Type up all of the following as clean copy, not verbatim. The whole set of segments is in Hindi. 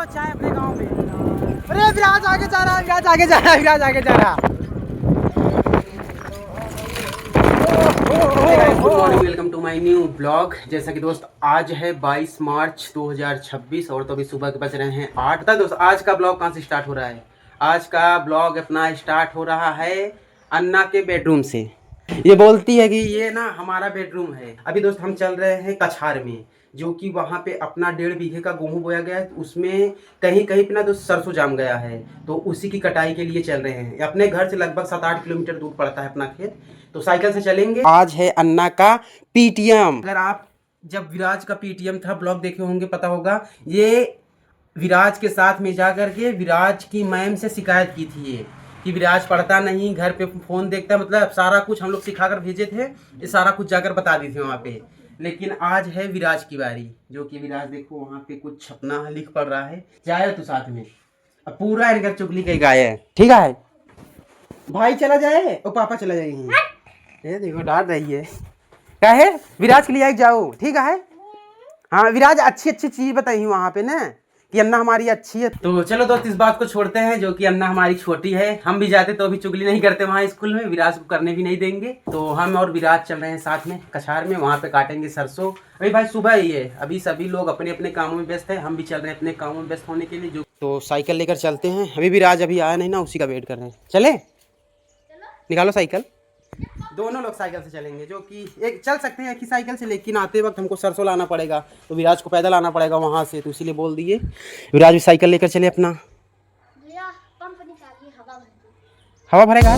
चाय अपने गांव में। अरे विराज आगे जा रहा है, विराज आगे जा रहा है, विराज आगे जा रहा है। Good morning, welcome to my new blog. जैसा कि दोस्त आज है 22 मार्च 2026 और तो अभी सुबह के बज रहे हैं 8। पता है दोस्त आज का ब्लॉग कहाँ से स्टार्ट हो रहा है? आज का ब्लॉग अपना स्टार्ट हो रहा है अन्ना के बेडरूम से। ये बोलती है कि ये ना हमारा बेडरूम है। अभी दोस्त हम चल रहे हैं कछार में, जो कि वहाँ पे अपना 1.5 बीघे का गेहूँ बोया गया है। उसमें कहीं कहीं पे ना तो सरसों जाम गया है, तो उसी की कटाई के लिए चल रहे हैं। अपने घर से लगभग 7-8 किलोमीटर दूर पड़ता है अपना खेत, तो साइकिल से चलेंगे। आज है अन्ना का पीटीएम। अगर आप जब विराज का पीटीएम था ब्लॉग देखे होंगे, पता होगा ये विराज के साथ में जा करके विराज की मैम से शिकायत की थी ये कि विराज पढ़ता नहीं, घर पे फोन देखता है। मतलब सारा कुछ हम लोग सिखा कर भेजे थे, ये सारा कुछ जाकर बता दी थी वहाँ पे। लेकिन आज है विराज की बारी, जो कि विराज देखो वहाँ पे कुछ अपना लिख पढ़ रहा है। जाए तो साथ में अब पूरा इनका चुगली का गाय है। ठीक है भाई, चला जाए और पापा चला जाएंगे। ये देखो डांट रही है। क्या है विराज के लिए आई जाओ, ठीक है। हाँ विराज अच्छी अच्छी चीज बताई वहाँ पे ना कि अन्ना हमारी अच्छी है। तो चलो दोस्त इस बात को छोड़ते हैं, जो कि अन्ना हमारी छोटी है। हम भी जाते तो अभी चुगली नहीं करते वहाँ स्कूल में, विराज को करने भी नहीं देंगे। तो हम और विराज चल रहे हैं साथ में कछार में, वहाँ पे काटेंगे सरसों। अभी भाई सुबह ही है, अभी सभी लोग अपने अपने कामों में व्यस्त है, हम भी चल रहे हैं अपने कामों में व्यस्त होने के लिए। जो तो साइकिल लेकर चलते हैं। अभी विराज अभी आया नहीं ना, उसी का वेट कर रहे हैं। चले निकालो साइकिल, दोनों लोग साइकिल से चलेंगे। जो कि एक चल सकते हैं एक ही साइकिल से, लेकिन आते वक्त हमको सरसों लाना पड़ेगा, तो विराज को पैदल आना पड़ेगा वहाँ से, तो इसीलिए बोल दिए विराज भी साइकिल लेकर चले अपना। हवा भरेगा।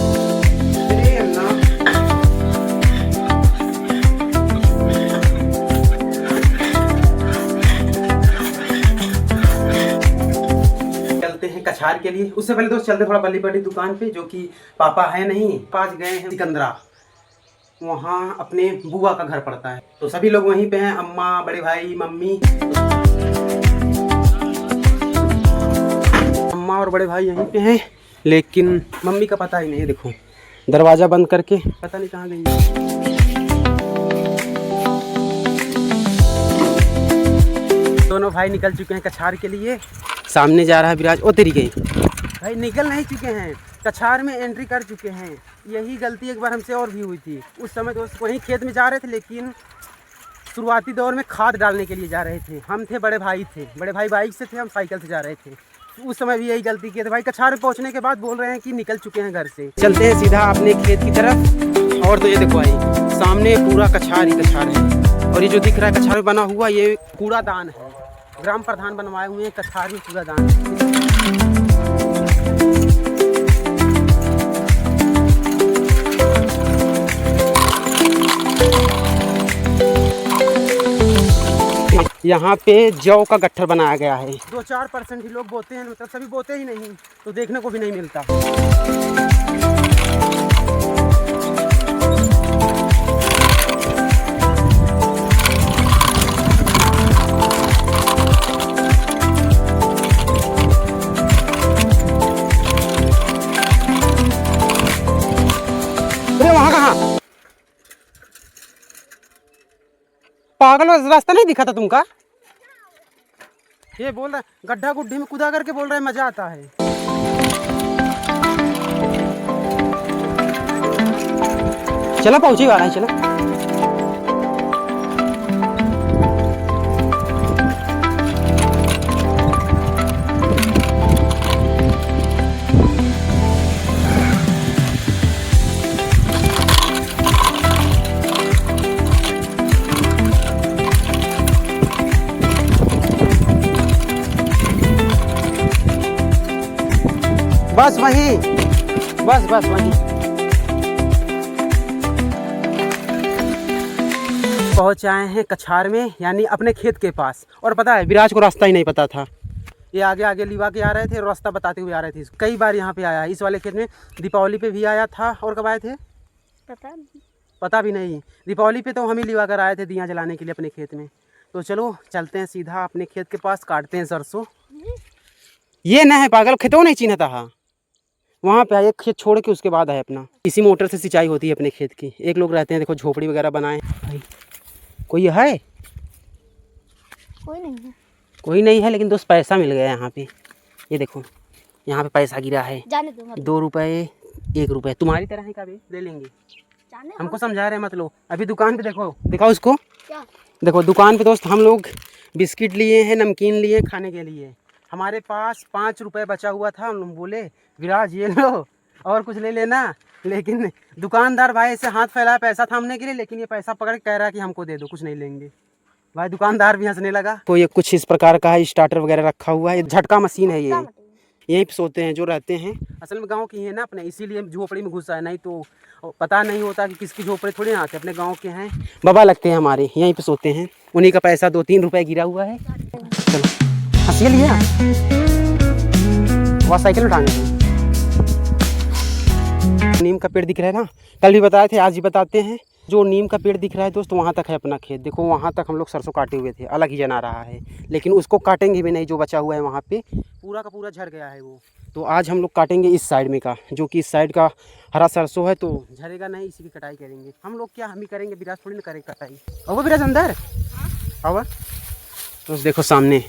चलते हैं कछार के लिए। उससे पहले दोस्त चलते थोड़ा बल्ली बड़ी दुकान पे, जो कि पापा है नहीं, पास गए हैं सिकंदरा, वहाँ अपने बुआ का घर पड़ता है। तो सभी लोग वहीं पे हैं, अम्मा, बड़े भाई, मम्मी। अम्मा और बड़े भाई यहीं पे हैं, लेकिन मम्मी का पता ही नहीं है। देखो दरवाज़ा बंद करके पता नहीं कहाँ गई। दोनों भाई निकल चुके हैं कछार के लिए। सामने जा रहा है विराज। ओ तेरी गई भाई, निकल नहीं चुके हैं, कछार में एंट्री कर चुके हैं। यही गलती एक बार हमसे और भी हुई थी। उस समय दोस्त वहीं खेत में जा रहे थे, लेकिन शुरुआती दौर में खाद डालने के लिए जा रहे थे। हम थे, बड़े भाई थे, बड़े भाई बाइक से थे, हम साइकिल से जा रहे थे। उस समय भी यही गलती की थी भाई। कछार में पहुंचने के बाद बोल रहे हैं कि निकल चुके हैं घर से। चलते हैं सीधा अपने खेत की तरफ। और तो ये देखो भाई सामने पूरा कछार ही कछार है, और ये जो दिख रहा है कछार में बना हुआ ये कूड़ादान है। ग्राम प्रधान बनवाए हुए हैं कछार में कूड़ादान। यहाँ पे जौ का गट्ठर बनाया गया है। 2-4% ही लोग बोते हैं, मतलब सभी बोते ही नहीं, तो देखने को भी नहीं मिलता। अरे वहाँ कहाँ पागल, रास्ता नहीं दिखा था तुमका? ये बोल रहा है गड्ढा गुड्ढी में कूदा करके बोल रहा है मजा आता है। चला पहुंची वाला है, चला। बस वहीं, बस वहीं पहुंच आए हैं कछार में, यानी अपने खेत के पास। और पता है विराज को रास्ता ही नहीं पता था। ये आगे आगे लिवा के आ रहे थे, रास्ता बताते हुए आ रहे थे। कई बार यहाँ पे आया है, इस वाले खेत में दीपावली पे भी आया था। और कब आए थे पता भी नहीं। दीपावली पे तो हम ही लिवा कर आए थे दिया जलाने के लिए अपने खेत में। तो चलो चलते हैं सीधा अपने खेत के पास, काटते हैं सरसों। ये न है पागल, खेतों नहीं चिन्हता है। वहाँ पे एक खेत छोड़ के उसके बाद है अपना। इसी मोटर से सिंचाई होती है अपने खेत की। एक लोग रहते हैं, देखो झोपड़ी वगैरह बनाए। कोई है? कोई नहीं है। कोई नहीं है, लेकिन दोस्त पैसा मिल गया यहाँ पे। ये देखो यहाँ पे पैसा गिरा है, 2 रुपये 1 रुपये, तुम्हारी तरह है, कभी ले लेंगे। हमको समझा रहे मत लो। अभी दुकान पे देखो, दिखाओ इसको क्या? देखो दुकान पे दोस्त हम लोग बिस्किट लिए हैं, नमकीन लिए खाने के लिए। हमारे पास 5 रुपये बचा हुआ था। हम लोग बोले विराज ये लो और कुछ ले लेना, लेकिन दुकानदार भाई ऐसे हाथ फैलाया पैसा थामने के लिए, लेकिन ये पैसा पकड़ के कह रहा है कि हमको दे दो, कुछ नहीं लेंगे। भाई दुकानदार भी हंसने लगा। तो ये कुछ इस प्रकार का है, स्टार्टर वगैरह रखा हुआ है। झटका मशीन है ये, यहीं पे सोते हैं जो रहते हैं। असल में गांव की है ना अपने, इसीलिए झोपड़ी में घुसा है, नहीं तो पता नहीं होता कि किसकी झोपड़ी थोड़ी ना आते, अपने गांव के हैं। बाबा लगते हैं हमारे, यहीं पे सोते हैं। उन्हीं का पैसा 2-3 रुपये गिरा हुआ है। चलो हंसिए लिए वहाँ साइकिल उठाएंगे। नीम का पेड़ दिख रहा है ना, कल भी बताए थे, आज भी बताते हैं। जो नीम का पेड़ दिख रहा है दोस्त, वहाँ तक है अपना खेत। देखो वहाँ तक हम लोग सरसों काटे हुए थे, अलग ही जना रहा है, लेकिन उसको काटेंगे भी नहीं। जो बचा हुआ है वहाँ पे पूरा का पूरा झड़ गया है वो। तो आज हम लोग काटेंगे इस साइड में का, जो कि इस साइड का हरा सरसों है, तो झड़ेगा नहीं, इसी की कटाई करेंगे हम लोग। क्या हम ही करेंगे, विराज थोड़ी ना करेंगे कटाई। अब विराज अंदर अब तो देखो सामने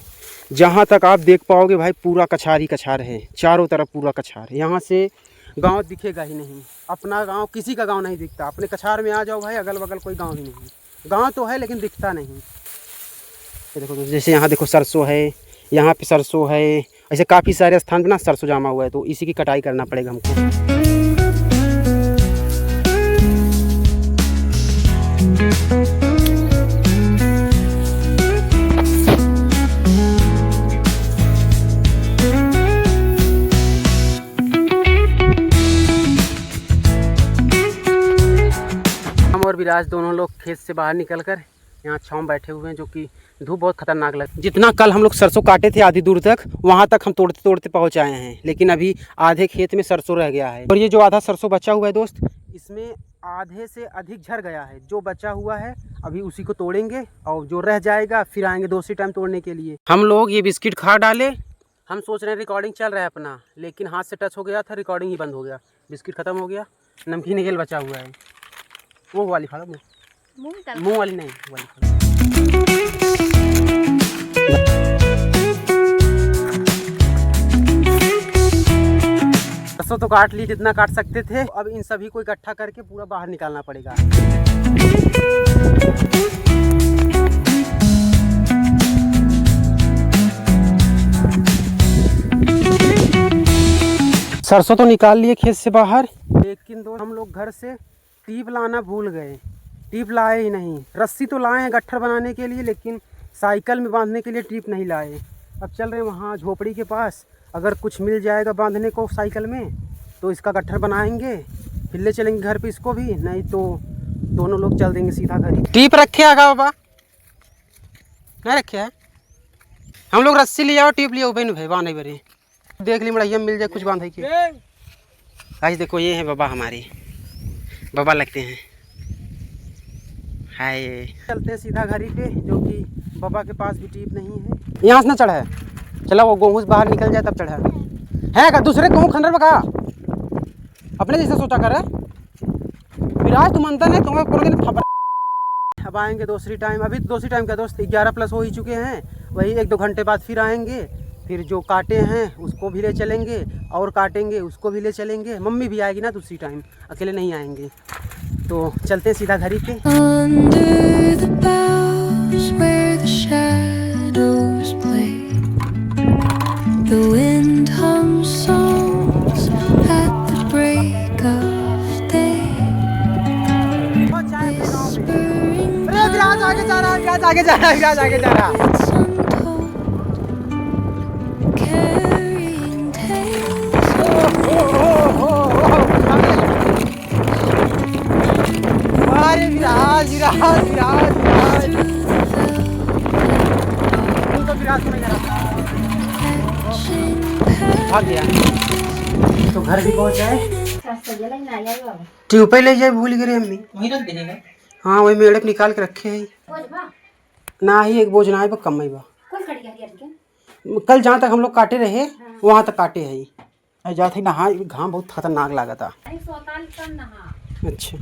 जहाँ तक आप देख पाओगे भाई, पूरा कछार ही कछार है, चारों तरफ पूरा कछार। यहाँ से गांव दिखेगा ही नहीं, अपना गांव, किसी का गांव नहीं दिखता। अपने कछार में आ जाओ भाई, अगल बगल कोई गांव ही नहीं। गांव तो है लेकिन दिखता नहीं। तो देखो जैसे यहाँ देखो सरसों है, यहाँ पे सरसों है, ऐसे काफ़ी सारे स्थान पे ना सरसों जमा हुआ है, तो इसी की कटाई करना पड़ेगा हमको। और विराज दोनों लोग खेत से बाहर निकलकर यहाँ छांव में बैठे हुए हैं, जो कि धूप बहुत खतरनाक लग। जितना कल हम लोग सरसों काटे थे आधी दूर तक, वहाँ तक हम तोड़ते तोड़ते पहुँच आए हैं, लेकिन अभी आधे खेत में सरसों रह गया है। और ये जो आधा सरसों बचा हुआ है दोस्त, इसमें आधे से अधिक झड़ गया है। जो बचा हुआ है अभी उसी को तोड़ेंगे, और जो रह जाएगा फिर आएंगे दूसरी टाइम तोड़ने के लिए। हम लोग ये बिस्किट खा डाले। हम सोच रहे हैं रिकॉर्डिंग चल रहा है अपना, लेकिन हाथ से टच हो गया था, रिकॉर्डिंग ही बंद हो गया। बिस्किट खत्म हो गया, नमकीन गेल बचा हुआ है। वो वाली खा लो, मुँह वाली नहीं, वाली खा लो। सरसों तो काट ली जितना काट सकते थे, अब इन सभी को इकट्ठा करके पूरा बाहर निकालना पड़ेगा। सरसों तो निकाल लिए खेत से बाहर, लेकिन दो हम लोग घर से टीप लाना भूल गए। टीप लाए ही नहीं। रस्सी तो लाए हैं गट्ठर बनाने के लिए, लेकिन साइकिल में बांधने के लिए टीप नहीं लाए। अब चल रहे हैं वहाँ झोपड़ी के पास, अगर कुछ मिल जाएगा बांधने को साइकिल में तो इसका गट्ठर बनाएंगे, फिर ले चलेंगे घर पे इसको भी, नहीं तो दोनों लोग चल देंगे सीधा घर। टीप रखे आगा बाबा नहीं रखे है, हम लोग रस्सी ले आओ, टीप लिया भाई भाई बांधे बरे, देख ली मड़ैया मिल जाए कुछ बांधे की। आज देखो ये है बाबा हमारे, बाबा लगते हैं। हाय चलते हैं सीधा घरी पे, जो कि बाबा के पास भी टीप नहीं है। यहाँ से ना चढ़ा है, चला वो गेहूँ से बाहर निकल जाए तब चढ़ा है का दूसरे गेहूँ खंडर में का अपने जैसे सोचा कर विराज, तुम अंदर नहीं, तुम्हें पूरे दिन खबर। अब आएंगे दूसरी टाइम, अभी दूसरी टाइम का दोस्त 11+ हो ही चुके हैं, वही 1-2 घंटे बाद फिर आएंगे। फिर जो काटे हैं उसको भी ले चलेंगे, और काटेंगे उसको भी ले चलेंगे। मम्मी भी आएगी ना दूसरी टाइम, अकेले नहीं आएंगे। तो चलते हैं सीधा घरी पे। विराज आगे जा रहा, विराज आगे जा रहा, विराज आगे जा रहा। अरे विराज विराज विराज विराज, तो विराज को नहीं जा रहा, भाग गया। तो घर भी पहुंच जाए, ट्यूब ले जाए, भूल गए अम्मी, वहीं रख देने। हाँ वही मेढक निकाल के रखे है ना ही, एक बोझ ना है कम है बा। कल जहाँ तक हम लोग काटे रहे वहाँ तक काटे है, जाते नहा, घाम बहुत खतरनाक लगा था। अच्छा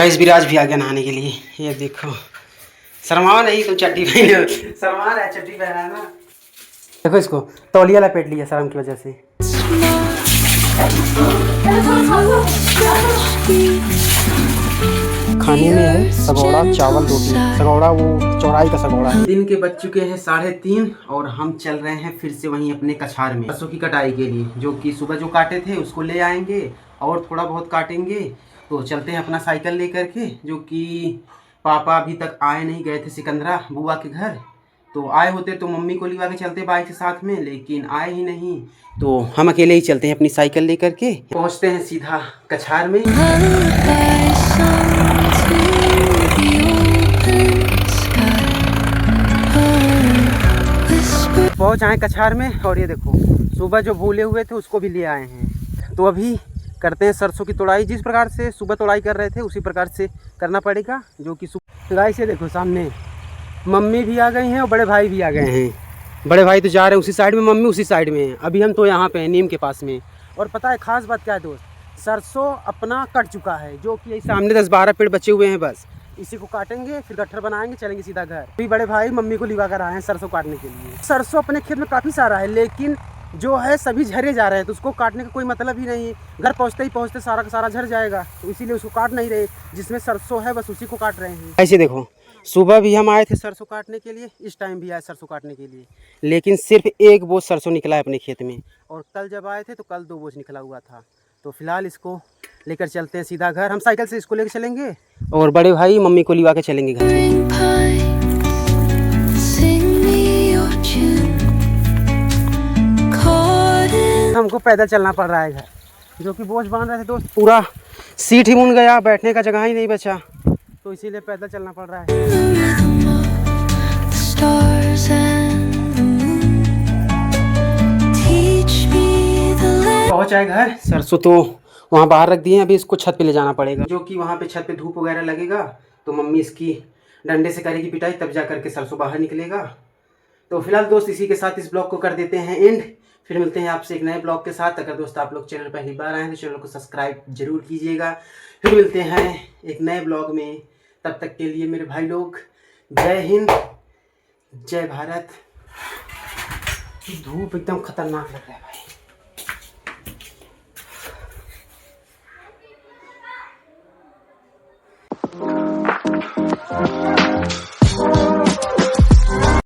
इस विराज भी आ गया नहाने के लिए। ये देखो शर्माओ नहीं, तुम चड्डी पहने, शर्मा रहा है, चड्डी पहना है ना। देखो इसको तौलिया लपेट लिया शर्म की वजह से। खाने में है सगौड़ा चावल रोटी। सगौड़ा वो चौराई का सगौड़ा है। दिन के बज चुके हैं 3:30 और हम चल रहे हैं फिर से वहीं अपने कछार में सरसों की कटाई के लिए, जो कि सुबह जो काटे थे उसको ले आएंगे और थोड़ा बहुत काटेंगे। तो चलते हैं अपना साइकिल लेकर के, जो कि पापा अभी तक आए नहीं, गए थे सिकंदरा बुआ के घर। तो आए होते तो मम्मी को लिवा के चलते बाइक के साथ में, लेकिन आए ही नहीं तो हम अकेले ही चलते हैं अपनी साइकिल लेकर के। पहुंचते हैं सीधा कछार में। पहुंच आए कछार में और ये देखो सुबह जो भूले हुए थे उसको भी ले आए हैं। तो अभी करते हैं सरसों की तोड़ाई। जिस प्रकार से सुबह तोड़ाई कर रहे थे उसी प्रकार से करना पड़ेगा, जो कि गाय से देखो सामने मम्मी भी आ गई हैं और बड़े भाई भी आ गए हैं। बड़े भाई तो जा रहे हैं उसी साइड में, मम्मी उसी साइड में है। अभी हम तो यहाँ पे हैं नीम के पास में। और पता है खास बात क्या है दोस्त, सरसों अपना कट चुका है, जो कि यही सामने 10-12 पेड़ बचे हुए हैं। बस इसी को काटेंगे, फिर गट्ठर बनाएंगे, चलेंगे सीधा घर। अभी बड़े भाई मम्मी को लिवा कर आए हैं सरसों काटने के लिए। सरसों अपने खेत में काफ़ी सारा है, लेकिन जो है सभी झरे जा रहे हैं, तो उसको काटने का कोई मतलब ही नहीं है। घर पहुँचते सारा का सारा झर जाएगा, तो इसीलिए उसको काट नहीं रहे। जिसमें सरसों है बस उसी को काट रहे हैं। ऐसे देखो सुबह भी हम आए थे सरसों काटने के लिए, इस टाइम भी आए सरसों काटने के लिए, लेकिन सिर्फ एक बोझ सरसों निकला है अपने खेत में। और कल जब आए थे तो कल 2 बोझ निकला हुआ था। तो फिलहाल इसको लेकर चलते हैं सीधा घर। हम साइकिल से इसको लेकर चलेंगे और बड़े भाई मम्मी को लिवा के चलेंगे घर। हमको पैदल चलना पड़ रहा है घर, जो कि बोझ बांध रहे थे दोस्त। पूरा सीट ही मुड़ गया, बैठने का जगह ही नहीं बचा, तो इसीलिए पैदल चलना पड़ रहा है। पहुंच आए घर। सरसों तो वहाँ बाहर रख दिए हैं, अभी इसको छत पे ले जाना पड़ेगा, जो कि वहाँ पे छत पे धूप वगैरह लगेगा। तो मम्मी इसकी डंडे से करेगी पिटाई, तब जा करके सरसों बाहर निकलेगा। तो फिलहाल दोस्त इसी के साथ इस ब्लॉग को कर देते हैं एंड। फिर मिलते हैं आपसे एक नए ब्लॉग के साथ। अगर दोस्त आप लोग चैनल पहली बार आए हैं तो चैनल को सब्सक्राइब जरूर कीजिएगा। फिर मिलते हैं एक नए ब्लॉग में, तब तक के लिए मेरे भाई लोग जय हिंद, जय भारत। धूप एकदम खतरनाक लग रहा है भाई।